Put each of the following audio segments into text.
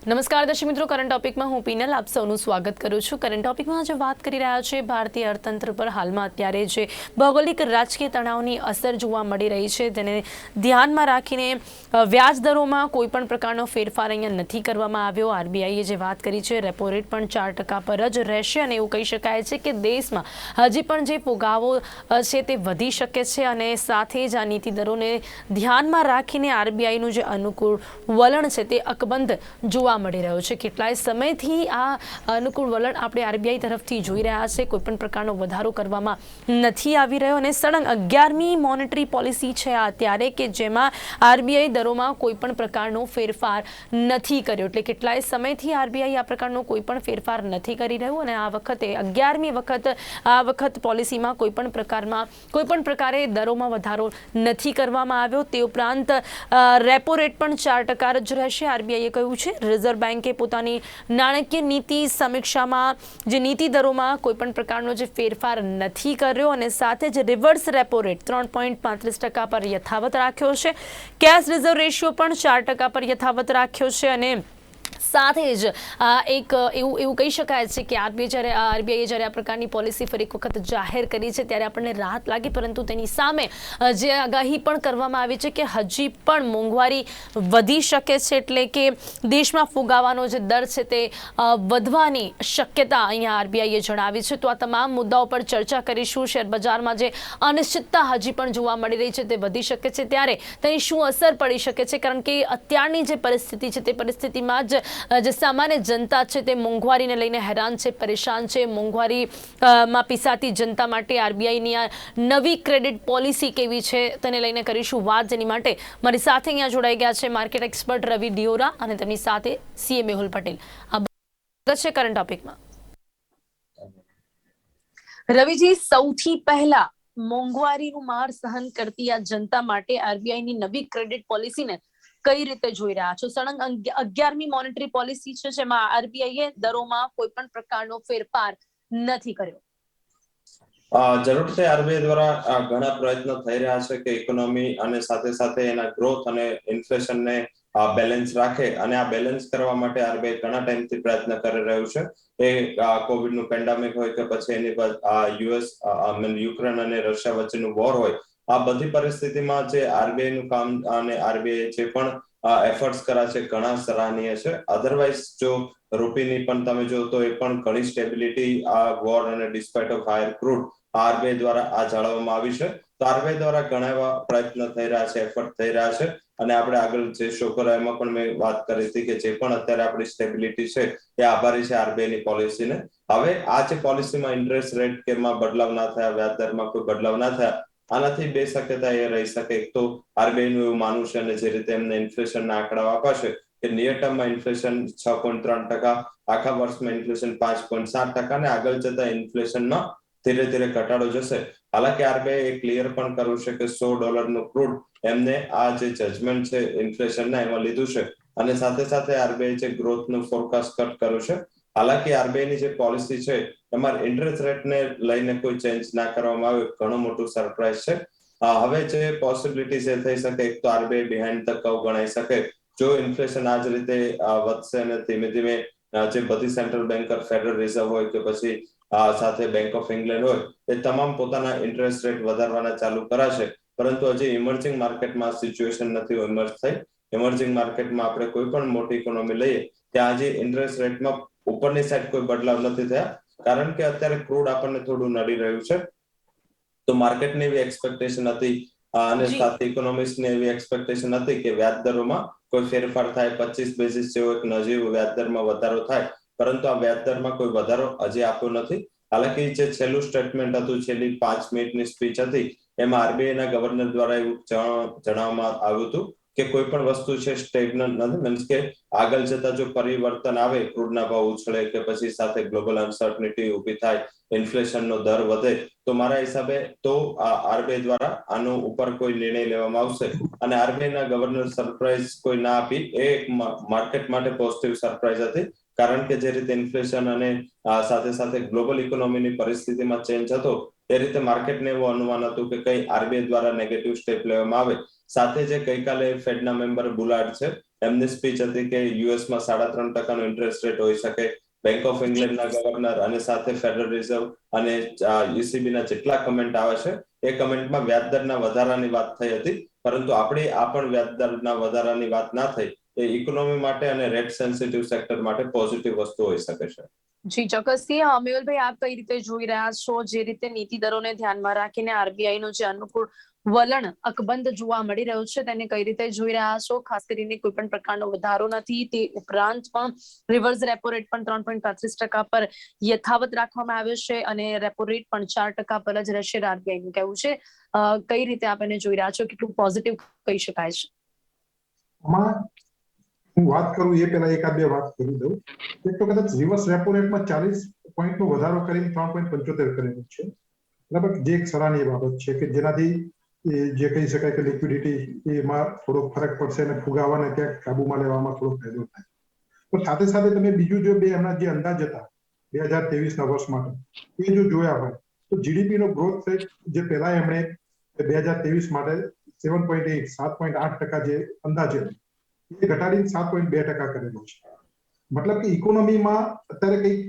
નમસ્કાર દર્શક મિત્રો, કરંટ ટોપિકમાં હું પીનલ આપ સૌનું સ્વાગત કરું છું। કરંટ ટોપિકમાં આજે વાત કરી રહ્યા છે ભારતીય અર્થતંત્ર પર હાલમાં અત્યારે જે ભૌગોલિક રાજકીય તણાવની અસર જોવા મળી રહી છે તેને ધ્યાનમાં રાખીને વ્યાજ દરોમાં કોઈ પણ પ્રકારનો ફેરફાર અહીંયા નથી કરવામાં આવ્યો। આરબીઆઈએ જે વાત કરી છે રેપો રેટ પણ 4% પર જ રહેશે અને એવું કહી શકાય છે કે દેશમાં હજી પણ જે ફુગાવો છે તે વધી શકે છે અને સાથે જ આ નીતિ દરોને ધ્યાનમાં રાખીને આરબીઆઈનું જે અનુકૂળ વલણ છે તે અકબંધ જોવા મળી રહ્યો છે। કેટલાય સમયથી આ અનુકૂળ વલણ આપણે આરબીઆઈ તરફથી જોઈ રહ્યા છે, કોઈ પણ પ્રકારનો વધારો કરવામાં નથી આવી રહ્યો અને સળંગ 11મી મોનેટરી પોલિસી છે આ ત્યારે કે જેમાં આરબીઆઈ દરોમાં કોઈ પણ પ્રકારનો ફેરફાર નથી કર્યો। એટલે કેટલાય સમયથી આરબીઆઈ આ પ્રકારનો કોઈ પણ ફેરફાર નથી કરી રહ્યું અને આ વખતે 11મી વખત પોલિસીમાં કોઈ પણ પ્રકારે દરોમાં વધારો નથી કરવામાં આવ્યો। તે ઉપરાંત રેપો રેટ પણ 4% જ રહેશે। આરબીઆઈએ કહ્યું છે રિઝર્વ બેન્કે પોતાની નાણાકીય નીતિ સમીક્ષામાં જે નીતિ દરોમાં કોઈ પણ પ્રકારનો જે ફેરફાર નથી કર્યો અને સાથે જ રિવર્સ રેપો રેટ 3.35% પર યથાવત રાખ્યો છે। કેશ રિઝર્વ રેશિયો પણ 4% પર યથાવત રાખ્યો છે અને સાથે જ એક એવું કહી શકાય છે કે આરબીઆઈએ જ્યારે આ પ્રકારની પોલિસી ફરી એક વખત જાહેર કરી છે ત્યારે આપણને રાહત લાગી, પરંતુ તેની સામે જે આગાહી પણ કરવામાં આવી છે કે હજી પણ મોંઘવારી વધી શકે છે, એટલે કે દેશમાં ફુગાવાનો જે દર છે તે વધવાની શક્યતા અહીંયા આરબીઆઈએ જણાવી છે। તો આ તમામ મુદ્દાઓ પર ચર્ચા કરીશું। શેર બજારમાં જે અનિશ્ચિતતા હજી પણ જોવા મળી રહી છે તે વધી શકે છે, ત્યારે તેની શું અસર પડી શકે છે, કારણ કે અત્યારની જે પરિસ્થિતિ છે તે પરિસ્થિતિમાં જ જે સામાન્ય જનતા છે તે મોંઘવારીને લઈને હેરાન છે, પરેશાન છે। મોંઘવારીમાં પીસાતી જનતા માટે આરબીઆઈની આ નવી ક્રેડિટ પોલિસી કેવી છે તેને લઈને કરીશું વાત, જેની માટે મારી સાથે અહીંયા જોડાઈ ગયા છે માર્કેટ એક્સપર્ટ રવિ ડિયોરા અને તેમની સાથે સીએ મેહુલ પટેલ। આ છે કરંટ ટોપિકમાં। રવિજી, સૌથી પહેલા મોંઘવારીનું માર સહન કરતી આ જનતા માટે આરબીઆઈની નવી ક્રેડિટ પોલિસીને કઈ રીતે જોઈ રહ્યા છો? સળંગ 11મી મોનેટરી પોલિસી છે જેમાં આરબીઆઈએ દરોમાં કોઈ પણ પ્રકારનો ફેરફાર નથી કર્યો। જરૂરથી આરબીઆઈ દ્વારા ઘણા પ્રયત્નો થઈ રહ્યા છે કે ઇકોનોમી અને સાથે સાથે એના ગ્રોથ અને ઇન્ફ્લેશનને બેલેન્સ રાખે અને આ બેલેન્સ કરવા માટે આરબીઆઈ ઘણા ટાઈમથી પ્રયત્ન કરી રહ્યું છે। એ કોવિડનું પેન્ડેમિક હોય કે પછી એની યુએસ યુક્રેન અને રશિયા વચ્ચેનું વોર હોય, આ બધી પરિસ્થિતિમાં જે આરબીઆઈ નું કામ અને આરબીઆઈ જે પણ એફર્ટ્સ કર્યા છે ઘણા સરાહનીય છે। અધરવાઇઝ જો રૂપીની પણ તમે જો તો એ પણ ઘણી સ્ટેબિલિટી આ વોર અને despite of higher crude RBI દ્વારા આ જાળવવામાં આવી છે। તો આરબીઆઈ દ્વારા ઘણા એવા પ્રયત્નો થઈ રહ્યા છે, એફર્ટ થઈ રહ્યા છે અને આપણે આગળ જે શો કરો એમાં પણ મેં વાત કરી હતી કે જે પણ અત્યારે આપણી સ્ટેબિલિટી છે એ આભારી છે આરબીઆઈની પોલિસીને। હવે આ જે પોલિસીમાં ઇન્ટરેસ્ટ રેટ કે માં બદલાવ ના થયા, વ્યાજ દરમાં કોઈ બદલાવ ના થયા, આનાથી બે શક્યતા એ રહી શકે। એક તો આરબીઆઈ નું એવું માનવું છે અને જે રીતે એમને ઇન્ફ્લેશનના આંકડાઓ આપ્યા છે કે નિયર ટર્મમાં ઇન્ફ્લેશન 6.3%, આખા વર્ષમાં ઇન્ફ્લેશન 5.7% અને આગળ જતા ઇન્ફ્લેશનમાં ધીરે ધીરે ઘટાડો જશે। હાલાકી આરબીઆઈ ક્લિયર પણ કર્યું છે કે $100 નું ક્રૂડ એમને આ જે જજમેન્ટ છે ઇન્ફ્લેશનના એમાં લીધું છે અને સાથે સાથે આરબીઆઈ જે ગ્રોથનું ફોરકાસ્ટ કટ કર્યું છે। હાલાકી આરબીઆઈની જે પોલિસી છે એમાં ઇન્ટરેસ્ટ રેટને લઈને કોઈ ચેન્જ ના કરવામાં આવે, ઘણું મોટું સરપ્રાઈઝ છે। હવે જે પોસિબિલિટીઝ એ થઈ શકે, એક તો આરબીઆઈ બિહાઇન્ડ ધ કર્વ ગણાઈ શકે। જો ઇન્ફ્લેશન આ જ રીતે વધશે અને ધીમે ધીમે જે બધી સેન્ટ્રલ બેન્કર, ફેડરલ રિઝર્વ હોય કે પછી સાથે બેંક ઓફ ઇંગ્લેન્ડ હોય, એ તમામ પોતાના ઇન્ટરેસ્ટ રેટ વધારવાના ચાલુ કરાશે, પરંતુ હજી ઇમર્જિંગ માર્કેટમાં સિચ્યુએશન નથી ઇમર્જ થઈ। ઇમર્જિંગ માર્કેટમાં આપણે કોઈ પણ મોટી ઇકોનોમી લઈએ ત્યાં હજી ઇન્ટરેસ્ટ રેટમાં ઉપરની સાઈડ કોઈ બદલાવ નથી થયા, કારણ કે અત્યારે ક્રૂડ આપણને થોડું નડી રહ્યું છે। તો માર્કેટની એવી એક્સપેક્ટેશન હતી અને સાથે ઇકોનોમિસ્ટની એવી એક્સપેક્ટેશન હતી કે વ્યાજ દરોમાં કોઈ ફેરફાર થાય, 25 બેસિસ જેવો એક નજીવો વ્યાજ દરમાં વધારો થાય, પરંતુ આ વ્યાજ દરમાં કોઈ વધારો હજી આપ્યો નથી। હાલાકી જે છેલ્લું સ્ટેટમેન્ટ હતું, છેલ્લી 5 મિનિટની સ્પીચ હતી, એમાં આરબીઆઈના ગવર્નર દ્વારા એવું જણાવવામાં આવ્યું હતું કે કોઈ પણ વસ્તુ છે સ્ટેગ્નન્ટ નથી, મીન્સ કે આગળ જતા જો પરિવર્તન આવે, ક્રૂડના ભાવ ઉછળે કે પછી સાથે ગ્લોબલ અનસર્ટનિટી ઊભી થાય, ઇન્ફ્લેશનનો દર વધે, તો મારા હિસાબે તો આરબીઆઈ દ્વારા આનો ઉપર કોઈ નિર્ણય લેવામાં આવશે અને આરબીઆઈના ગવર્નર સરપ્રાઈઝ કોઈ ના આપી એ માર્કેટ માટે પોઝિટિવ સરપ્રાઈઝ હતી, કારણ કે જે રીતે ઇન્ફ્લેશન અને સાથે સાથે ગ્લોબલ ઇકોનોમીની પરિસ્થિતિમાં ચેન્જ હતો એ રીતે માર્કેટને એવું અનુમાન હતું કે કઈ આરબીઆઈ દ્વારા નેગેટિવ સ્ટેપ લેવામાં આવે સાથે જે ગઈકાલે ફેડના મેમ્બર બુલાર્ડ છે એમની સ્પીચ હતી કે યુએસમાં 3.5% ઇન્ટરેસ્ટ રેટ હોઈ શકે, બેંક ઓફ ઇંગ્લેન્ડના ગવર્નર અને સાથે ફેડરલ રિઝર્વ અને ECB ના જેટલા કમેન્ટ આવે છે એ કમેન્ટમાં વ્યાજદરના વધારાની વાત થઈ હતી, પરંતુ આપણી આ પણ વ્યાજદરના વધારાની વાત ના થઈ એ ઇકોનોમી માટે અને રેટ સેન્સિટિવ સેક્ટર માટે પોઝિટિવ વસ્તુ હોઈ શકે છે. જી ચોક્કસથી. મેહુલભાઈ, આપ કઈ રીતે જોઈ રહ્યા છો, જે રીતે નીતિ દરોને ધ્યાનમાં રાખીને આરબીઆઈ નું જે અનુકૂળ વલણ અકબંધ જોવા મળી રહ્યું છે તેને કઈ રીતે જોઈ રહ્યા છો? ખાસ કરીને કોઈ પણ પ્રકારનો વધારો નથી, તે ઉપરાંત પણ રિવર્સ રેપો રેટ પણ 3.35% પર યથાવત રાખવામાં આવ્યો છે અને રેપો રેટ પણ 4% પર જ રહેશે, આરબીઆઈ નું કહેવું છે. કઈ રીતે આપ એને જોઈ રહ્યા છો, કેટલું પોઝિટિવ કહી શકાય છે? હું વાત કરું એ પહેલા એકાદ બે વાત કરી દઉં. એક તો કદાચ રિવર્સ રેપો રેટમાં 40 પોઈન્ટનો વધારો કરીને 3.75 કરેલો છે, બરાબર, જે એક સરાહનીય બાબત છે કે જેનાથી જે કહી શકાય કે લિક્વિડિટી એમાં થોડો ફરક પડશે અને ફુગાવાને ક્યાંક કાબુમાં લેવામાં થોડો ફાયદો થાય. તો સાથે સાથે તમે બીજું જો બે એમના જે અંદાજ હતા 2023ના વર્ષ માટે એ જો જોયા હોય તો જીડીપી નો ગ્રોથ રેટ જે પહેલા એમણે 2023 માટે 7.8% જે અંદાજે એ ઘટાડીને 7.2% કરેલો છે. મતલબ કે ઇકોનોમીમાં અત્યારે કંઈક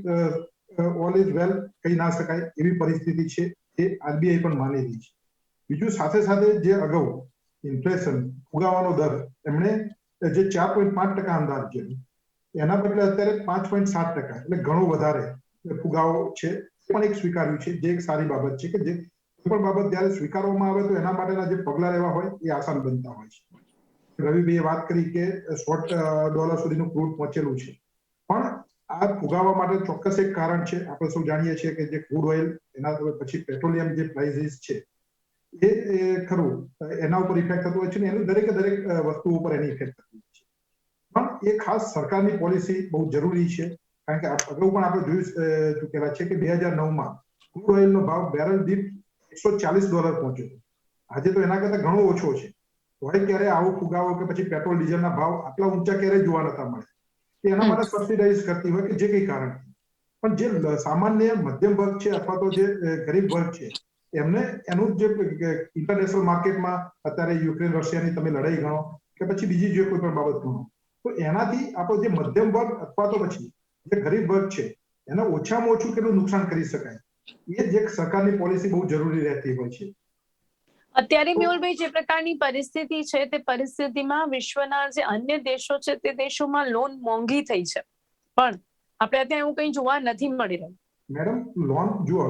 ઓલ ઇઝ વેલ કહી ના શકાય એવી પરિસ્થિતિ છે, એ આરબીઆઈ પણ માની રહી છે. બીજું સાથે સાથે જે અગાઉ ઇન્ફ્લેશન ફુગાવાનો દર એમણે જે 4.5% અંદાજ છે એના બદલે અત્યારે 5.7%, એટલે ઘણો વધારે ફુગાવો છે, પણ એક સ્વીકાર્યું છે, જે એક સારી બાબત છે કે જે કોઈ પણ બાબત જ્યારે સ્વીકારવામાં આવે તો એના માટેના જે પગલા લેવા હોય એ આસાન બનતા હોય છે. રવિભાઈએ વાત કરી કે $100 સુધીનું ક્રૂડ પહોંચેલું છે, પણ આ ફુગાવા માટે ચોક્કસ એક કારણ છે. આપણે સૌ જાણીએ છીએ કે જે ક્રૂડ ઓઇલ એના પછી પેટ્રોલિયમ જે પ્રાઇસીસ છે એ ખરું એના ઉપર ઇફેક્ટ થતો હોય છે ને એનું દરેક વસ્તુ ઉપર એની ઇફેક્ટ થતી હોય છે. પણ એ ખાસ સરકારની પોલિસી બહુ જરૂરી છે, કારણ કે અગાઉ પણ આપણે જોઈ ચૂકેલા છે કે 2009માં ક્રૂડ ઓઇલનો ભાવ બેરલ દીઠ $140 પહોંચ્યો. આજે તો એના કરતા ઘણો ઓછો છે. હોય ક્યારે આવો ફુગાવો કે પછી પેટ્રોલ ડીઝલના ભાવ આટલા ઊંચા ક્યારેય જોવા નતા મળે. એના માટે સબસિડાઇઝ કરતી હોય કે જે કંઈ કારણ, પણ જે સામાન્ય મધ્યમ વર્ગ છે અથવા તો જે ગરીબ વર્ગ છે એમને એનું જે ઇન્ટરનેશનલ માર્કેટમાં અત્યારે યુક્રેન રશિયાની તમે લડાઈ ગણો કે પછી બીજી જે કોઈ પણ બાબત ગણો, તો એનાથી આપણો જે મધ્યમ વર્ગ અથવા તો પછી જે ગરીબ વર્ગ છે એને ઓછામાં ઓછું કેટલું નુકસાન કરી શકાય એ જ એક સરકારની પોલિસી બહુ જરૂરી રહેતી હોય છે. અત્યારે મેહુલભાઈ, જે પ્રકારની પરિસ્થિતિ છે તે પરિસ્થિતિમાં વિશ્વના જે અન્ય દેશો છે તે દેશોમાં લોન મોંઘી થઈ છે, પણ આપણે ત્યાં એવું કંઈ જોવા નથી મળી રહ્યું. મેડમ, લોન જુઓ,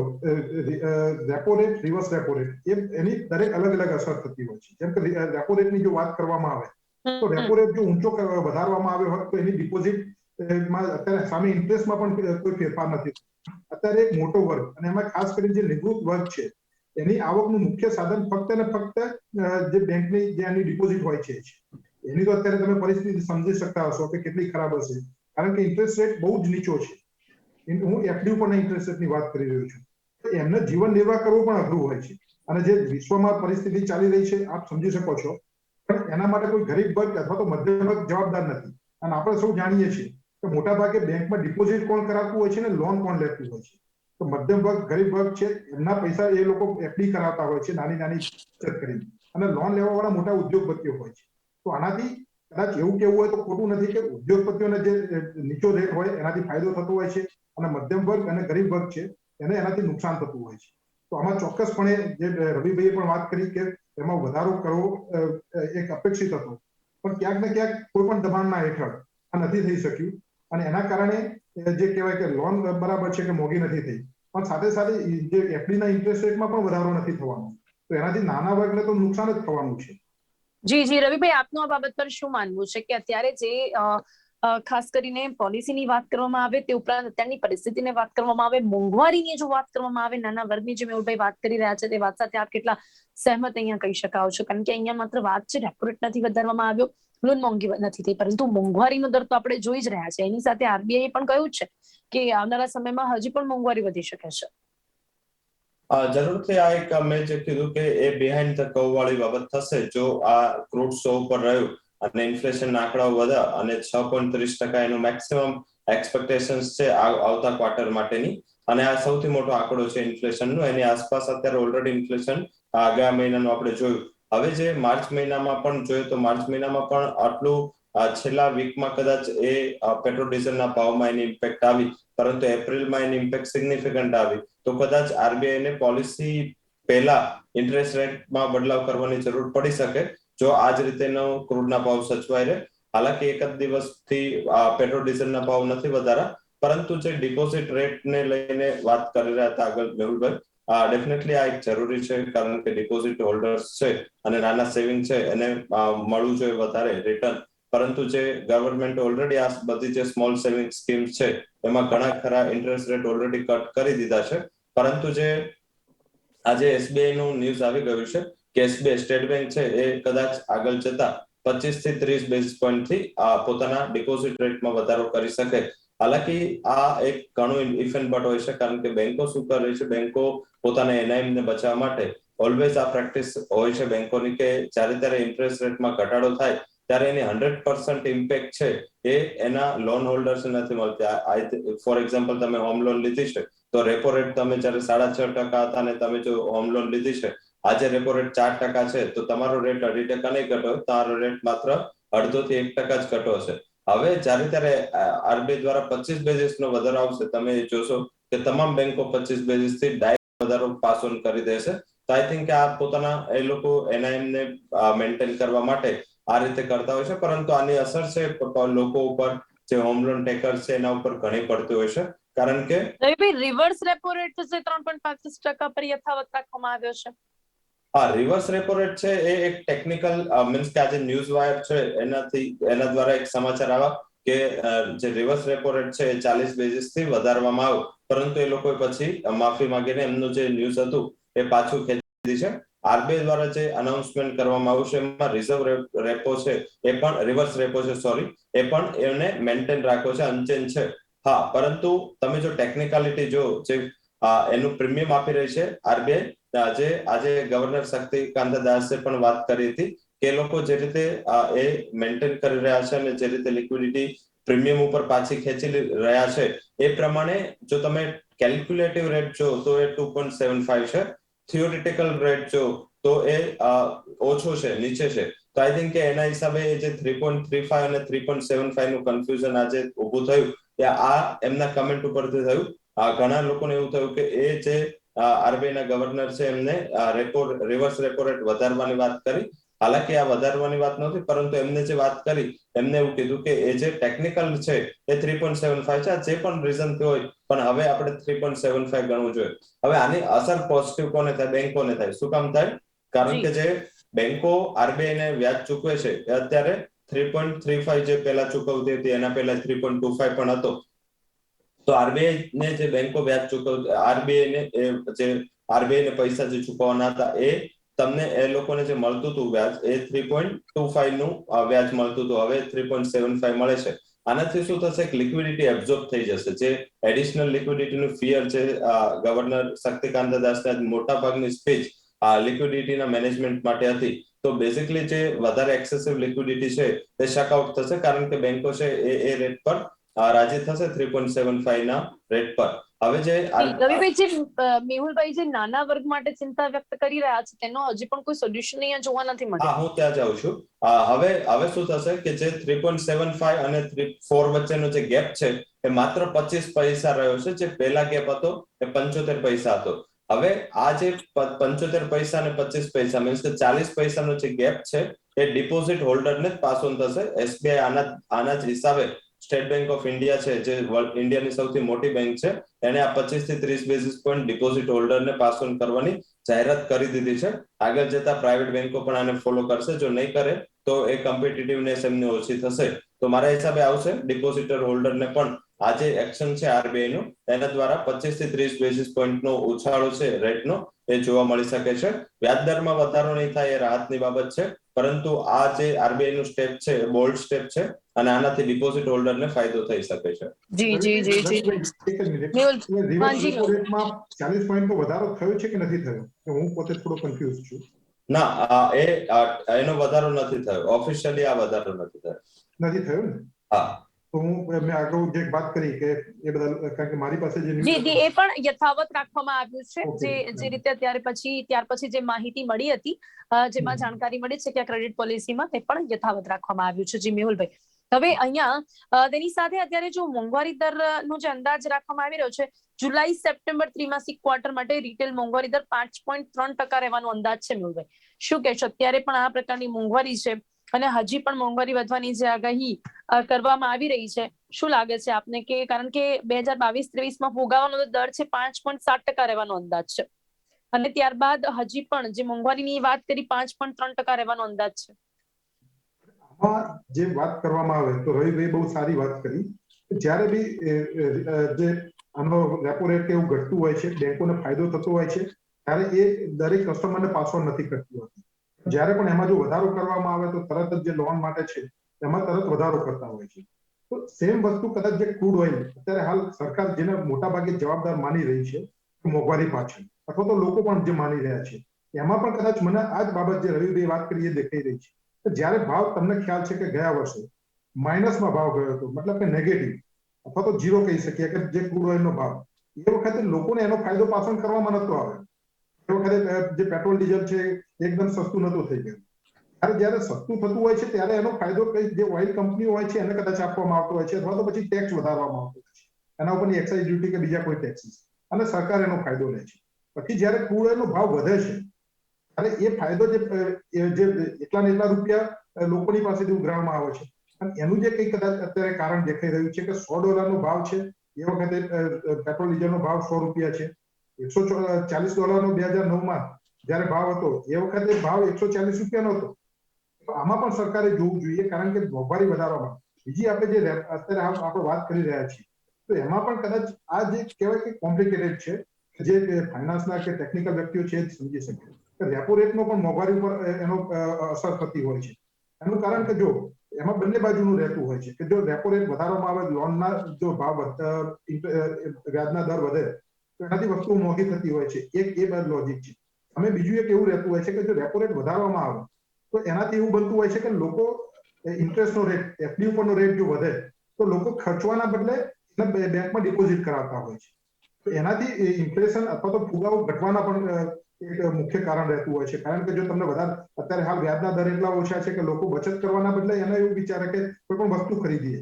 repo rate, reverse repo rate એની દરેક અલગ અસર થતી હોય છે. જેમ કે રેપો રેટની જો વાત કરવામાં આવે તો રેપો રેટ જો ઊંચો વધારવામાં આવ્યો હોય તો એની ડિપોઝિટમાં અત્યારે સામે ઇન્ટરેસ્ટમાં પણ કોઈ ફેરફાર નથી. અત્યારે એક મોટો વર્ગ અને એમાં ખાસ કરીને જે નિવૃત્ત વર્ગ છે એની આવકનું મુખ્ય સાધન ફક્ત ને ફક્ત જે બેંકની જે એની ડિપોઝિટ હોય છે એની તો અત્યારે તમે પરિસ્થિતિ સમજી શકતા હશો કે કેટલી ખરાબ હશે, કારણ કે ઇન્ટરેસ્ટ રેટ બહુ જ નીચો છે. હું એફડી ઉપરના ઇન્ટરેસ્ટ રેટની વાત કરી રહ્યો છું. એમને જીવન નિર્વાહ કરવો પણ અઘરું હોય છે, અને જે વિશ્વમાં પરિસ્થિતિ ચાલી રહી છે આપ સમજી શકો છો, પણ એના માટે કોઈ ગરીબ વર્ગ અથવા તો મધ્યમ વર્ગ જવાબદાર નથી. અને આપણે સૌ જાણીએ છીએ કે મોટાભાગે બેંકમાં ડિપોઝિટ કોણ કરાવતું હોય છે ને લોન કોણ લેતું હોય છે. તો મધ્યમ વર્ગ, ગરીબ વર્ગ છે એમના પૈસા એ લોકો એફડી કરાવતા હોય છે નાની બચત કરીને, અને લોન લેવા વાળા મોટા ઉદ્યોગપતિઓ હોય છે. તો આનાથી કદાચ એવું કેવું હોય તો ખોટું નથી કે ઉદ્યોગપતિઓને જે નીચો રેટ હોય એનાથી ફાયદો થતો હોય છે અને મધ્યમ વર્ગ અને ગરીબ વર્ગ છે એને એનાથી નુકસાન થતું હોય છે. તો આમાં ચોક્કસપણે જે રવિભાઈએ પણ વાત કરી કે એમાં વધારો કરવો એક અપેક્ષિત હતો, પણ ક્યાંક ને ક્યાંક કોઈ પણ દબાણના હેઠળ આ નથી થઈ શક્યું, અને એના કારણે જે કહેવાય કે લોન બરાબર છે કે મોંઘી નથી થઈ, પણ સાથે સાથે જે એફડીના ઇન્ટરેસ્ટ રેટમાં પણ વધારો નથી થવાનો, તો એનાથી નાના વર્ગને તો નુકસાન જ થવાનું છે. જી રવિભાઈ, આપનું આ બાબત પર શું માનવું છે કે અત્યારે જે ખાસ કરીને પોલિસીની વાત કરવામાં આવે તે ઉપરાંત અત્યારની પરિસ્થિતિની વાત કરવામાં આવે, મોંઘવારીની જો વાત કરવામાં આવે, નાના વર્ગની જે મેહુલભાઈ વાત કરી રહ્યા છે તે વાત સાથે આપ કેટલા સહેમત અહીંયા કહી શકાઓ છો? કારણ કે અહીંયા માત્ર વાત છે રેપો રેટ નથી વધારવામાં આવ્યો, લોન મોંઘી નથી થઈ, પરંતુ મોંઘવારીનો દર તો આપણે જોઈ જ રહ્યા છે. એની સાથે આરબીઆઈ પણ કહ્યું છે કે આવનારા સમયમાં હજી પણ મોંઘવારી વધી શકે છે. જરૂરથી આ એક મેં જે કીધું કે એ બિહાઇન્ડ ધ કર્વ વાળી બાબત થશે જો આ ક્રૂડ 100 ઉપર રહ્યું અને ઇન્ફ્લેશન આંકડાઓ વધ્યા અને 6.30% એનું મેક્સિમમ એક્સપેક્ટેશન્સ છે આવતા ક્વાર્ટર માટેની, અને આ સૌથી મોટો આંકડો છે ઇન્ફ્લેશનનો. એની આસપાસ અત્યારે ઓલરેડી ઇન્ફ્લેશન આગામી મહિનાનું આપણે જોયું હવે જે માર્ચ મહિનામાં પણ જોઈએ તો માર્ચ મહિનામાં પણ આટલું છેલ્લા વીકમાં કદાચ એ પેટ્રોલ ડીઝલના ભાવમાં એની ઇમ્પેક્ટ આવી, પરંતુ એપ્રિલમાં એની ઇમ્પેક્ટ સિગ્નિફિકન્ટ આવી. તો કદાચ આરબીઆઈ ને પોલિસી પહેલા ઇન્ટરેસ્ટ રેટમાં બદલાવ કરવાની જરૂર પડી શકે જો આ જ રીતેનો ક્રૂડના ભાવ સચવાઈ રહે. હાલાકી એક જ દિવસથી પેટ્રોલ ડીઝલના ભાવ નથી વધારા, પરંતુ જે ડિપોઝિટ રેટને લઈને વાત કરી રહ્યા હતા આગળ મેહુલભાઈ, ડેફિનેટલી આ એક જરૂરી છે, કારણ કે ડિપોઝિટ હોલ્ડર્સ છે અને નાના સેવિંગ છે એને મળવું જોઈએ વધારે રિટર્ન. પરંતુ જે ગવર્મેન્ટ ઓલરેડી આ બધી જે સ્મોલ સેવિંગ સ્કીમ્સ છે એમાં ઘણા ખરા ઇન્ટરેસ્ટ રેટ ઓલરેડી કટ કરી દીધા છે. પરંતુ જે આજે એસબીઆઈ નું ન્યૂઝ આવી ગયું છે કે એસબીઆઈ સ્ટેટ બેંક છે એ કદાચ આગળ જતા 25 થી 30 બેઝિસ પોઈન્ટ થી પોતાના ડિપોઝિટ રેટમાં વધારો કરી શકે. હાલાકી આ એક ઘણું ઇફ એન્ડ બટ હોય છે, કારણ કે બેંકો શું કરે છે, બેંકો પોતાના એનઆઈએમ ને બચાવવા માટે ઓલવેઝ આ પ્રેક્ટિસ હોય છે બેંકોની કે જ્યારે ત્યારે ઇન્ટરેસ્ટ રેટમાં ઘટાડો થાય ત્યારે એની 100% ઇમ્પેક્ટ છે એ એના લોન હોલ્ડર્સ નથી મળતી. ફોર એક્ઝામ્પલ, તમે હોમ લોન લીધી છે તો રેપો રેટ તમે જ્યારે 6.5% હતા અને તમે જો હોમ લોન લીધી છે આજે રેપો રેટ 4% છે તો તમારો રેટ 2.5% નહીં ઘટો, તમારો રેટ માત્ર 0.5 થી 1% જ ઘટો હશે. હવે જ્યારે ત્યારે આરબીઆઈ દ્વારા 25 બેઝિસ નો વધારો આવશે, તમે જોશો કે તમામ બેંકો 25 બેઝિસ થી ડાયરેક્ટ વધારો પાસ ઓન કરી દેશે. તો આઈ થિંક આ પોતાના એ લોકો એનઆઈએમ ને મેન્ટેન કરવા માટે આ રીતે કરતા હોય છે, પરંતુ આની અસર છે લોકો ઉપર, જે હોમ લોન ટેકર્સ છે એના ઉપર ઘણી પડતી હોય છે, કારણ કે રિવર્સ રેપો રેટ છે 3.25% પર યથાવત રાખવામાં આવ્યો છે. હા, રિવર્સ રેપો રેટ છે એ એક ટેકનિકલ મીન્સ કે આજે ન્યૂઝ વાયર છે એના દ્વારા એક સમાચાર આવ્યા કે જે રિવર્સ રેપો રેટ છે એ 40 બેઝિસ થી વધારવામાં આવ્યો, પરંતુ એ લોકોએ પછી માફી માંગીને એમનું જે ન્યૂઝ હતું એ પાછું ખેંચી દીધું છે. આરબીઆઈ દ્વારા જે અનાઉન્સમેન્ટ કરવામાં આવ્યું છે એમાં રિઝર્વ રેપો છે એ પણ રિવર્સ રેપો છે એ પણ એને મેન્ટેન રાખ્યો છે, અનચેન્જ છે. હા, પરંતુ તમે જો ટેકનિકાલિટી જો જે એનું પ્રીમિયમ આપી રહી છે આરબીઆઈ, આજે ગવર્નર શક્તિકાંત દાસે પણ વાત કરી હતી કે લોકો જે રીતે એ મેન્ટેન કરી રહ્યા છે અને જે રીતે લિક્વિડિટી પ્રીમિયમ ઉપર પાછી ખેંચી રહ્યા છે એ પ્રમાણે જો તમે કેલ્ક્યુલેટિવ રેટ જો તો એ 2.75 છે, થિયોરિટિકલ રેટ જો તો એ ઓછો છે, નીચે છે. તો આઈ થિંક કે એના હિસાબે જે 3.35 અને 3.75 નું કન્ફ્યુઝન આજે ઊભું થયું કે આ એમના કમેન્ટ ઉપરથી થયું. ઘણા લોકોને એવું થયું કે એ જે આરબીઆઈ ના ગવર્નર છે એમને રિવર્સ રેપો રેટ વધારવાની વાત કરી. હાલાકી આ વધારવાની વાત નથી, પરંતુ એમને જે વાત કરી એમને એવું કીધું કે એ જે ટેકનિકલ છે એ 3.75 છે, જે પણ રીઝન હોય, પણ હવે આપણે 3.75 ગણવું જોઈએ. હવે આની અસર પોઝિટિવ કોને થાય? બેંકોને થાય. શું કામ થાય? કારણ કે જે બેંકો આરબીઆઈ ને વ્યાજ ચૂકવે છે એ અત્યારે 3.35 જે પહેલા ચૂકવતી હતી એના પહેલા 3.25 પણ હતો. તો આરબીઆઈ ને જે બેંકો વ્યાજ ચૂકવતી, આરબીઆઈ ને પૈસા જે ચૂકવવાના હતા એ તમને એ લોકોને જે મળતું હતું વ્યાજ એ 3.25 નું વ્યાજ મળતું હતું, હવે 3.75 મળે છે. આનાથી શું થશે? લિક્વિડિટી એબ્ઝોર્બ થઈ જશે. જે એડિશનલ લિક્વિડિટીનું ફિયર છે, ગવર્નર શક્તિકાંત દાસના મોટા ભાગની સ્પીચ લિક્વિડિટીના મેનેજમેન્ટ માટે હતી. તો બેઝિકલી જે વધારે એક્સેસિવ લિક્વિડિટી છે એ શક થશે, કારણ કે બેંકો છે એ રેટ પર રાજી થશે 3.75 ના રેટ પર. હવે જે મેહુલભાઈ જે નાના વર્ગ માટે ચિંતા વ્યક્ત કરી રહ્યા છે તેનો હજી પણ કોઈ સોલ્યુશન અહીંયા જોવા નથી મળ્યું. હું ત્યાં જાઉં છું. હવે શું થશે કે જે 3.75 અને 4 વચ્ચેનો જે ગેપ છે એ માત્ર 25 પૈસા રહ્યો છે, જે પહેલા ગેપ હતો એ 75 પૈસા હતો. હવે આ જે 75 પૈસા અને 25 પૈસા મીન્સ કે 40 પૈસાનો જે ગેપ છે એ ડિપોઝિટ હોલ્ડરને જ પાસ ઓન થશે. એસબીઆઈ આના જ હિસાબે સ્ટેટ બેંક ઓફ ઇન્ડિયા છે, જે ઇન્ડિયાની સૌથી મોટી બેંક છે, એને આ 25 થી 30 બેઝિસ પોઈન્ટ ડિપોઝિટ હોલ્ડરને પાસ ઓન કરવાની જાહેરાત કરી દીધી છે. આગળ જતા પ્રાઇવેટ બેંકો પણ આને ફોલો કરશે. જો નહીં કરે તો એ કોમ્પિટિટિવનેસ એમની ઓછી થશે. તો મારા હિસાબે આવશે ડિપોઝિટર હોલ્ડરને પણ આ જે એક્શન છે આરબીઆઈ નું એના દ્વારા 25 થી 30 બેઝિસ પોઈન્ટ નો ઉછાળો છે રેટનો એ જોવા મળી શકે છે. વ્યાજદરમાં વધારો નહીં થાય એ રાહતની બાબત છે, પરંતુ આ જે આરબીઆઈ નું સ્ટેપ છે એ બોલ્ડ સ્ટેપ છે અને આનાથી ડિપોઝિટ હોલ્ડરને ફાયદો થઈ શકે છે. રિવર્સ રેપો રેટમાં 40 પોઈન્ટ નો વધારો થયો છે કે નથી થયો? હું પોતે થોડો કન્ફ્યુઝ છું. ના, એનો વધારો નથી થયો. ઓફિશિયલી આ વધારો નથી થયો. નથી થયો ને? હા. તો મેં અગાઉ જે વાત કરી કે એ બદલ, કારણ કે મારી પાસે જે જી ન્યૂઝ જી, એ પણ યથાવત રાખવામાં આવ્યું છે. ઓકે. જે રીતે ત્યાર પછી જે માહિતી મળી હતી, જેમાં જાણકારી મળી છે કે ક્રેડિટ પોલિસીમાં, તે પણ યથાવત રાખવામાં આવ્યું છે. જી મેહુલભાઈ, હવે અહીંયા તેની સાથે અત્યારે જો મોંઘવારી દરનો જે અંદાજ રાખવામાં આવી રહ્યો છે, જુલાઈ સપ્ટેમ્બર ત્રિમાસિક ક્વાર્ટર માટે રિટેલ મોંઘવારી દર 5.3% રહેવાનો અંદાજ છે. મેહુલભાઈ, શું કહેશો? અત્યારે પણ આ પ્રકારની મોંઘવારી છે અને હજી પણ મોંઘવારી વધવાની જે આગાહી કરવામાં આવી રહી છે, શું લાગે છે આપને? કે કારણ કે 2022-23માં ફુગાવાનો દર છે 5.7% રહેવાનો અંદાજ છે, અને ત્યારબાદ હજી પણ જે મોંઘવારીની વાત કરી 5.3% રહેવાનો અંદાજ છે. આમાં જે વાત કરવામાં આવે તો રવિભાઈ બહુ સારી વાત કરી. જ્યારે બી જે આનો રેપો રેટ એવું ઘટતું હોય છે, બેંકોને ફાયદો થતો હોય છે, ત્યારે એ દરેક કસ્ટમરને પાસ ઓન નથી કરતી હોતી. જ્યારે પણ એમાં જો વધારો કરવામાં આવે તો તરત જ જે લોન માટે છે એમાં તરત વધારો કરતા હોય છે. તો સેમ વસ્તુ કદાચ જે ક્રૂડ ઓઇલ અત્યારે હાલ સરકાર જેને મોટા ભાગે જવાબદાર માની રહી છે મોંઘવારી પાછળ, અથવા તો લોકો પણ જે માની રહ્યા છે, એમાં પણ કદાચ મને આ જ બાબત જે રવિભાઈ વાત કરી એ દેખાઈ રહી છે. જ્યારે ભાવ, તમને ખ્યાલ છે કે ગયા વર્ષે માઇનસમાં ભાવ ગયો હતો, મતલબ કે નેગેટિવ અથવા તો ઝીરો કહી શકીએ કે જે ક્રૂડ ઓઇલનો ભાવ, એ વખતે લોકોને એનો ફાયદો પાસ ઓન કરવામાં નતો આવ્યો. એ વખતે જે પેટ્રોલ ડીઝલ છે એકદમ સસ્તું નતું થઈ ગયું. જ્યારે સસ્તું થતું હોય છે ત્યારે એનો ફાયદો કઈ જે ઓઇલ કંપનીઓ હોય છે એને કદાચ આપવામાં આવતો હોય છે, અથવા તો પછી ટેક્સ વધારવામાં આવતો હોય છે, એના ઉપરની એક્સાઇઝ ડ્યુટી કે બીજા કોઈ ટેક્સીસ, અને સરકાર એનો ફાયદો લે છે. પછી જ્યારે ક્રૂડ ઓઇલનો ભાવ વધે છે ત્યારે એ ફાયદો જે એટલા ને એટલા રૂપિયા લોકોની પાસેથી ઉઘરાવવામાં આવે છે. અને એનું જે કંઈ કદાચ અત્યારે કારણ દેખાઈ રહ્યું છે કે $100 ભાવ છે, એ વખતે પેટ્રોલ ડીઝલનો ભાવ $100 છે. $140 2009માં જ્યારે ભાવ હતો, એ વખતે ભાવ $140 હતો. તો આમાં પણ સરકારે જોવું જોઈએ, કારણ કે મોંઘવારી વધારવામાં બીજી આપણે જે અત્યારે આપણે વાત કરી રહ્યા છીએ, તો એમાં પણ કદાચ આ જે કહેવાય કે કોમ્પ્લિકેટેડ છે, જે ફાઇનાન્સના કે ટેકનિકલ વ્યક્તિઓ છે જ સમજી શકે કે રેપો રેટનો પણ મોંઘવારી ઉપર એનો અસર થતી હોય છે. એનું કારણ કે જો એમાં બંને બાજુનું રહેતું હોય છે કે જો રેપો રેટ વધારવામાં આવે, લોનના જો ભાવ વ્યાજના દર વધે તો એનાથી વસ્તુઓ મોંઘી થતી હોય છે. એક એ બાદ લોજિક છે. અમે બીજું એક એવું રહેતું હોય છે કે જો રેપો રેટ વધારવામાં આવે તો એનાથી એવું બનતું હોય છે કે લોકો ઇન્ટરેસ્ટનો રેટ, એફડી ઉપરનો રેટ જો વધે તો લોકો ખર્ચવાના બદલે બેંકમાં ડિપોઝિટ કરાવતા હોય છે. તો એનાથી ઇન્ફ્લેશન અથવા તો ફુગાવો ઘટવાના પણ એક મુખ્ય કારણ રહેતું હોય છે. કારણ કે જો તમને વધારે અત્યારે હાલ વ્યાજના દર એટલા ઓછા છે કે લોકો બચત કરવાના બદલે એને એવું વિચારે કે કોઈ પણ વસ્તુ ખરીદીએ.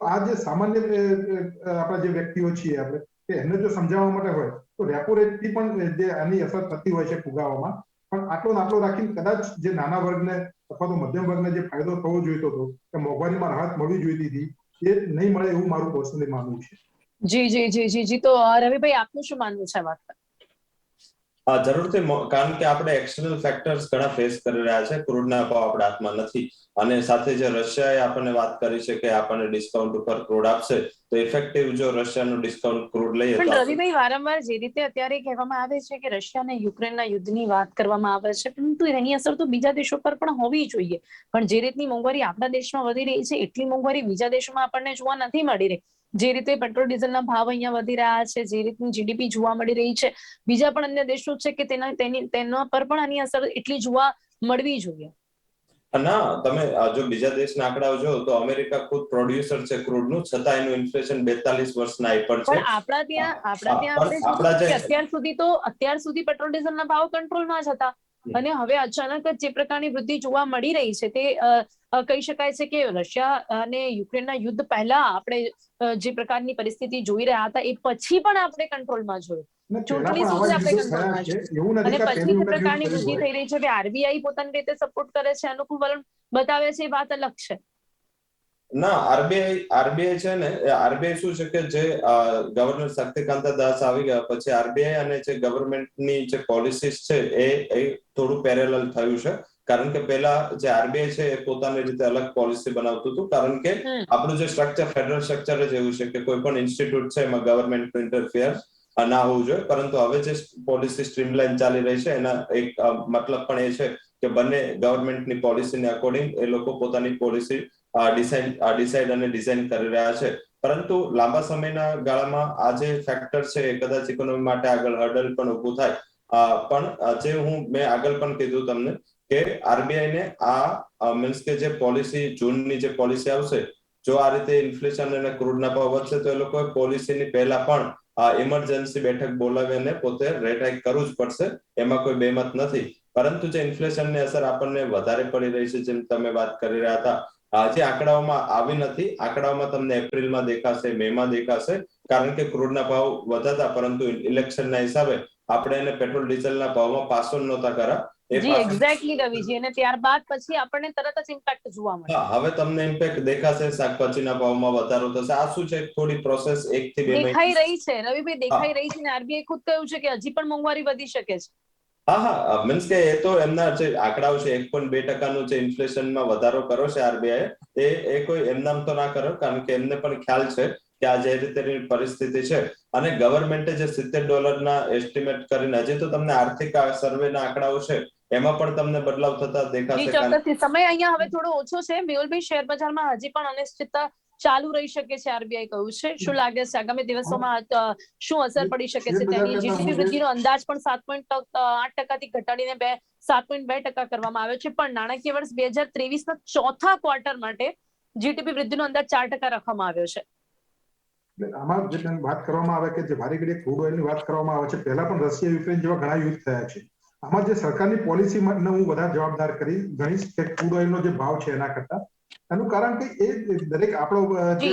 આ જે સામાન્ય આપણા જે વ્યક્તિઓ છીએ આપણે, કે એમને જો સમજાવવા માટે હોય તો રેપો રેટથી પણ જે આની અસર થતી હોય છે ફુગાવામાં, પણ આટલો નાટલો રાખીને કદાચ જે નાના વર્ગને અથવા તો મધ્યમ વર્ગને જે ફાયદો થવો જોઈતો હતો, કે મોંઘવારીમાં રાહત મળવી જોઈતી હતી, એ નહીં મળે એવું મારું પર્સનલી માનવું છે. જી જી જી જી જી, તો રવિભાઈ, આપનું શું માનવું છે આ વાત પર? જરૂરથી, કારણ કે આપણે એક્સટર્નલ ફેક્ટર્સ ઘણા ફેસ કરી રહ્યા છે. ક્રૂડના ભાવ આપણા હાથમાં નથી, અને સાથે જે રશિયાએ આપણને વાત કરી છે કે આપણને ડિસ્કાઉન્ટ ઉપર ક્રૂડ આપશે, તો ઇફેક્ટિવ જો રશિયાનું ડિસ્કાઉન્ટ ક્રૂડ લઈએ પણ તો રવિભાઈ, વારંવાર જે રીતે અત્યારે કહેવામાં આવે છે કે રશિયા અને યુક્રેનના યુદ્ધની વાત કરવામાં આવે છે, પરંતુ એની અસર તો બીજા દેશો પર પણ હોવી જોઈએ. પણ જે રીતની મોંઘવારી આપણા દેશમાં વધી રહી છે, એટલી મોંઘવારી બીજા દેશોમાં આપણને જોવા નથી મળી રહી. જે રીતે પેટ્રોલ ડીઝલના ભાવ અહીંયા વધી રહ્યા છે, જે રીતની જીડીપી જોવા મળી રહી છે, બીજા પણ અન્ય દેશો છે કે તેના પર પણ આની અસર એટલી જોવા મળવી જોઈએ. ના, તમે જો બીજા દેશના આંકડાઓ જો તો અમેરિકા ખુદ પ્રોડ્યુસર છે ક્રૂડનું, છતાં એનું ઇન્ફ્લેશન 42 વર્ષના હાઈ પર છે. પણ આપણા ત્યાં આપણે આપણા જોયું જે કે અત્યાર સુધી પેટ્રોલ ડીઝલના ભાવ કંટ્રોલમાં જ હતા, અને હવે અચાનક જ જે પ્રકારની વૃદ્ધિ જોવા મળી રહી છે, તે કહી શકાય છે કે રશિયા અને યુક્રેનના યુદ્ધ પહેલા આપણે જે પ્રકારની પરિસ્થિતિ જોઈ રહ્યા હતા, એ પછી પણ આપણે કંટ્રોલમાં જોયું. ચૂંટણી સુધી આપણે કંટ્રોલમાં જોયું, અને પછી જે પ્રકારની વૃદ્ધિ થઈ રહી છે, હવે આરબીઆઈ પોતાની રીતે સપોર્ટ કરે છે, અનુકૂળ વલણ બતાવે છે, એ વાત અલગ છે. ના, આરબીઆઈ છે ને, આરબીઆઈ શું છે કે જે ગવર્નર શક્તિકાંત દાસ આવી ગયા પછી આરબીઆઈ અને જે ગવર્મેન્ટની જે પોલિસીસ છે એ થોડું પેરેલલ થયું છે. કારણ કે પેલા જે આરબીઆઈ છે એ પોતાની રીતે અલગ પોલિસી બનાવતું હતું, કારણ કે આપણું જે સ્ટ્રક્ચર, ફેડરલ સ્ટ્રક્ચર જ એવું છે કે કોઈ પણ ઇન્સ્ટિટ્યૂટ છે એમાં ગવર્મેન્ટનું ઇન્ટરફિયર ના હોવું જોઈએ. પરંતુ હવે જે પોલિસી સ્ટ્રીમલાઇન ચાલી રહી છે એના એક મતલબ પણ એ છે કે બંને ગવર્મેન્ટની પોલિસીને અકોર્ડિંગ એ લોકો પોતાની પોલિસી ડિસાઇડ અને ડિઝાઇન કરી રહ્યા છે. પરંતુ લાંબા સમયના ગાળામાં આ જે ફેક્ટર છે એ કદાચ ઇકોનોમી માટે આગળ હર્ડલ પણ ઊભું થાય. પણ જે મેં આગળ પણ કીધું તમને કે આરબીઆઈ ને આ મીન્સ કે જે પોલિસી, જૂનની જે પોલિસી આવશે, જો આ રીતે ઇન્ફ્લેશન અને ક્રૂડના ભાવ વધશે તો એ લોકોએ પોલિસીની પહેલા પણ ઇમરજન્સી બેઠક બોલાવીને પોતે રેટ હાઇક કરવું જ પડશે, એમાં કોઈ બેમત નથી. પરંતુ જે ઇન્ફ્લેશનની અસર આપણને વધારે પડી રહી છે, જેમ તમે વાત કરી રહ્યા હતા, જે આંકડાઓમાં આવી નથી, આંકડાઓમાં તમને એપ્રિલમાં દેખાશે, મેમાં દેખાશે, કારણ કે ક્રૂડના ભાવ વધતા, પરંતુ ઇલેક્શનના હિસાબે આપણે એને પેટ્રોલ ડીઝલના ભાવમાં પાસો નહોતા કર્યા. જી એક્ઝેક્ટલી રવિજી, અને ત્યારબાદ પછી આપણને તરત જ ઇમ્પેક્ટ જોવા મળે. હવે તમને ઇમ્પેક્ટ દેખાશે, શાકભાજીના ભાવમાં વધારો થશે. આ શું છે, થોડી પ્રોસેસ 1 થી 2 દેખાઈ રહી છે રવિભાઈ, દેખાઈ રહી છે, ને આરબીઆઈ ખુદ કહ્યું છે કે હજી પણ મોંઘવારી વધી શકે છે. હા, મીન્સ કે એ તો એમના જે આંકડાઓ છે 1.2% જે ઇન્ફ્લેશનમાં વધારો કર્યો છે આરબીઆઈ, એ કોઈ એમનામ તો ના કર્યો, કારણ કે એમને પણ ખ્યાલ છે કે આ જે રીતેની પરિસ્થિતિ છે, અને ગવર્મેન્ટે જે $70 એસ્ટિમેટ કરીને, હજી તો તમને આર્થિક સર્વેના આંકડાઓ છે એમાં પણ તમને બદલાવ થતા દેખાશે. ચોક્કસથી સમય અહીંયા હવે થોડો ઓછો છે. મેહુલભાઈ, શેર બજારમાં હજી પણ અનિશ્ચિતતા ચાલુ રહી શકે છે, આરબીઆઈ કહ્યું છે. શું લાગે છે આગામી દિવસોમાં શું અસર પડી શકે છે? તેની જીડીપી વૃદ્ધિનો અંદાજ પણ 7.8% ઘટાડીને 7.2% કરવામાં આવ્યો છે, પણ નાણાકીય વર્ષ 2023ના ચોથા ક્વાર્ટર માટે જીડીપી વૃદ્ધિનો અંદાજ 4% રાખવામાં આવ્યો છે. આમાં જે વાત કરવામાં આવે કે જે ભારી ઘડીએ ક્રૂડ ઓઇલની વાત કરવામાં આવે છે, પહેલા પણ રશિયા યુક્રેન જેવા ઘણા યુદ્ધ થયા છે. આમાં જે સરકારની પોલિસીમાં હું વધારે જવાબદાર ગણીશ કે ક્રૂડ ઓઇલનો જે ભાવ છે એના કરતા. એનું કારણ કે એ દરેક આપણો જે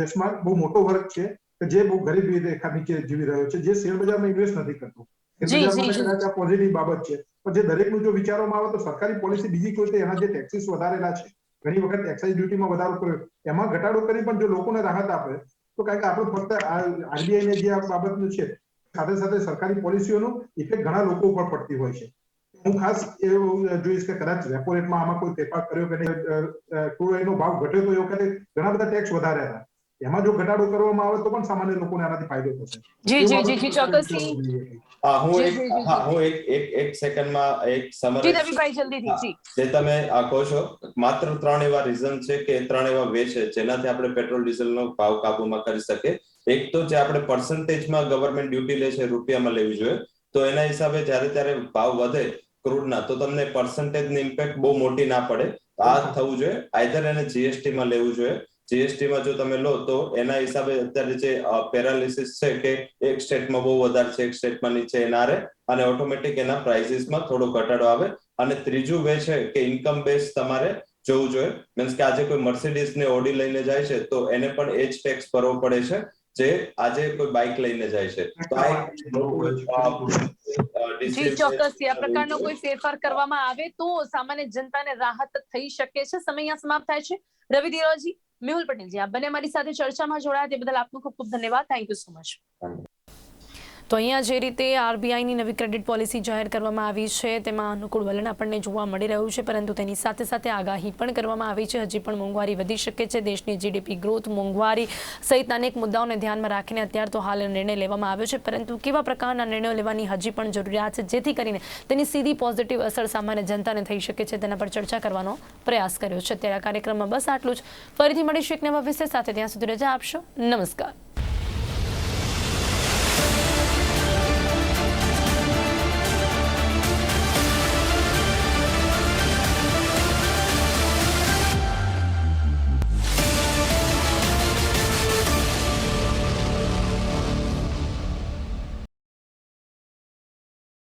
દેશમાં બહુ મોટો વર્ગ છે કે જે બહુ ગરીબી રેખા નીચે જીવી રહ્યો છે, જે શેર બજારમાં ઇન્વેસ્ટ નથી કરતો. કદાચ આ પોઝિટિવ બાબત છે, પણ જે દરેકનું જો વિચારવામાં આવે તો સરકારી પોલિસી બીજી કોઈ તો એના જે ટેક્સીસ વધારેલા છે, ઘણી વખત એક્સાઇઝ ડ્યુટીમાં વધારો કર્યો, એમાં ઘટાડો કરી પણ જો લોકોને રાહત આપે તો કારણ કે આપણે ફક્ત આરબીઆઈ ને જે આ બાબતનું છે, સાથે સાથે સરકારી પોલિસીઓનો ઇફેક્ટ ઘણા લોકો ઉપર પડતી હોય છે. હું ખાસ એવું જોઈશ કે કદાચ રેપો રેટમાં આમાં કોઈ ફેરફાર કર્યો કે ક્રૂડ ઓઇલનો ભાવ ઘટ્યો તો એ વખતે ઘણા બધા ટેક્સ વધારે હતા, એમાં જો ઘટાડો કરવામાં આવે તો પણ સામાન્ય લોકોને આનાથી ફાયદો થશે. જી ચોક્કસથી. હું એક સેકન્ડમાં એક સમરી રવિભાઈ જલ્દીથી. જે તમે કહો છો, માત્ર 3 એવા રીઝન છે કે 3 એવા વે છે જેનાથી આપણે પેટ્રોલ ડીઝલનો ભાવ કાબુમાં કરી શકીએ. એક તો જે આપણે પર્સન્ટેજમાં ગવર્મેન્ટ ડ્યુટી લે છે રૂપિયામાં લેવી જોઈએ, તો એના હિસાબે જ્યારે ત્યારે ભાવ વધે ક્રૂડના તો તમને પર્સન્ટેજની ઇમ્પેક્ટ બહુ મોટી ના પડે. આ થવું જોઈએ. આઈધર એને જીએસટીમાં લેવું જોઈએ. જીએસટીમાં જો તમે લો તો એના હિસાબે અત્યારે જે પેરાલિસિસ છે કે એક સ્ટેટમાં બહુ વધારે છે, એક સ્ટેટમાં નીચે એના રહે, અને ઓટોમેટિક એના પ્રાઇસીસમાં થોડો ઘટાડો આવે. અને ત્રીજું વે છે કે ઇન્કમ બેઝ તમારે જોવું જોઈએ. મીન્સ કે આજે કોઈ મર્સિડીઝ ને ઓડી લઈને જાય છે તો એને પણ એ જ ટેક્સ ભરવો પડે છે જે આજે કોઈ બાઇક લઈને જાય છે. ચોક્કસથી આ પ્રકારનો કોઈ ફેરફાર કરવામાં આવે તો સામાન્ય જનતાને રાહત થઈ શકે છે. સમય અહીંયા સમાપ્ત થાય છે. રવિ દિરોજી, મેહુલ પટેલજી, આપ બંને અમારી સાથે ચર્ચામાં જોડાયા તે બદલ આપનો ખૂબ ખૂબ ધન્યવાદ. Thank you so much. તો અહીંયા જે રીતે આરબીઆઈની નવી ક્રેડિટ પોલિસી જાહેર કરવામાં આવી છે તેમાં અનુકૂળ વલણ આપણને જોવા મળી રહ્યું છે, પરંતુ તેની સાથે સાથે આગાહી પણ કરવામાં આવી છે હજી પણ મોંઘવારી વધી શકે છે. દેશની જીડીપી ગ્રોથ, મોંઘવારી સહિતના અનેક મુદ્દાઓને ધ્યાનમાં રાખીને અત્યારે તો હાલ નિર્ણય લેવામાં આવ્યો છે, પરંતુ કેવા પ્રકારના નિર્ણયો લેવાની હજી પણ જરૂરિયાત છે જેથી કરીને તેની સીધી પોઝિટિવ અસર સામાન્ય જનતાને થઈ શકે છે, તેના પર ચર્ચા કરવાનો પ્રયાસ કર્યો છે. અત્યારે આ કાર્યક્રમમાં બસ આટલું જ. ફરીથી મળીશું એક નવા વિષય સાથે. ત્યાં સુધી રજા આપશો. નમસ્કાર.